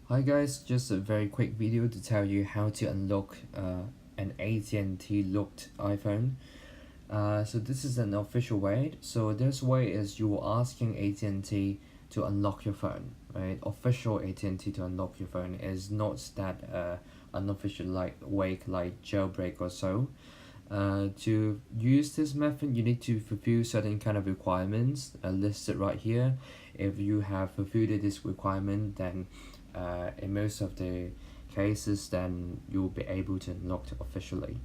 Hi guys, just a very quick video to tell you how to unlock an AT&T locked iPhone. So this is an official way. So this way is you asking AT&T to unlock your phone, right? Official AT&T to unlock your phone is not that unofficial way like jailbreak or so. To use this method, you need to fulfill certain kind of requirements listed right here. If you have fulfilled this requirement, then in most of the cases, then you'll be able to unlock it officially.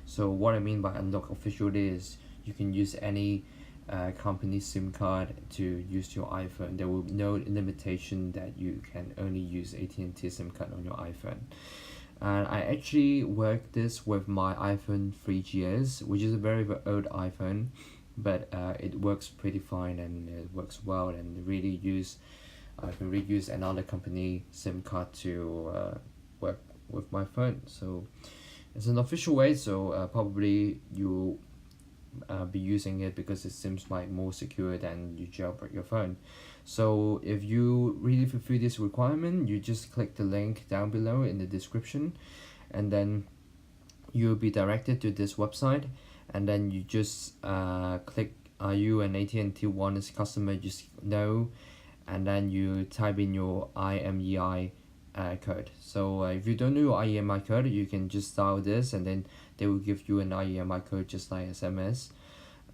So what I mean by unlock officially is you can use any company SIM card to use your iPhone. There will be no limitation that you can only use AT&T SIM card on your iPhone. And I actually worked this with my iPhone 3GS, which is a very, very old iPhone, but it works pretty fine and it works well, and I can reuse another company SIM card to work with my phone. So it's an official way, so probably you be using it because it seems like more secure than you jailbreak your phone. So if you really fulfill this requirement, you just click the link down below in the description, and then you'll be directed to this website, and then you just click are you an AT&T Wireless customer, just no, and then you type in your IMEI code. So if you don't know your IMEI code, you can just dial this, and then they will give you an IMEI code just like SMS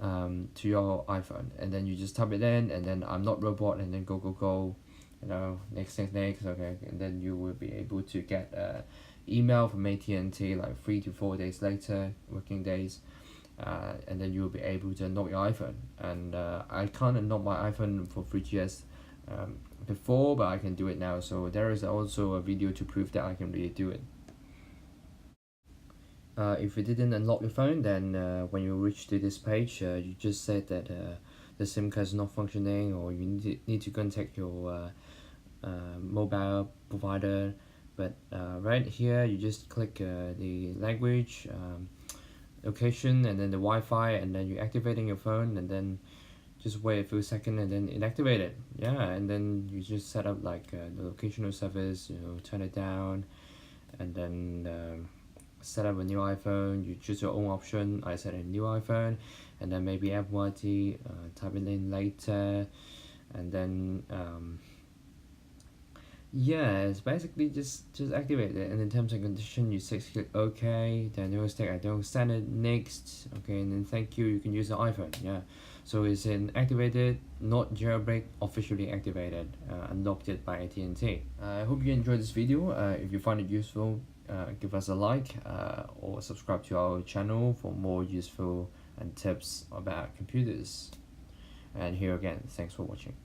to your iPhone, and then you just type it in, and then I'm not robot, and then go, next, okay, and then you will be able to get email from AT&T like 3 to 4 days later, working days, and then you will be able to unlock your iPhone. And I can't unlock my iPhone for 3GS before, but I can do it now. So there is also a video to prove that I can really do it. If you didn't unlock your phone, then when you reach to this page, you just said that the SIM card is not functioning, or you need to contact your mobile provider. But right here, you just click the language, location, and then the Wi-Fi, and then you're activating your phone, and then just wait a few seconds and then inactivate it. Yeah, and then you just set up like the locational service, turn it down, and then set up a new iPhone. You choose your own option. I set a new iPhone, and then maybe FYT, type it in later, and then yeah, it's basically just activate it. And in terms and condition, you just click OK, then no mistake, I don't send it, next, okay, and then thank you, you can use the iPhone. Yeah, so it's in activated, not jailbreak, officially activated, unlocked it by AT&T. I hope you enjoyed this video. If you find it useful, give us a like or subscribe to our channel for more useful and tips about computers. And here again, thanks for watching.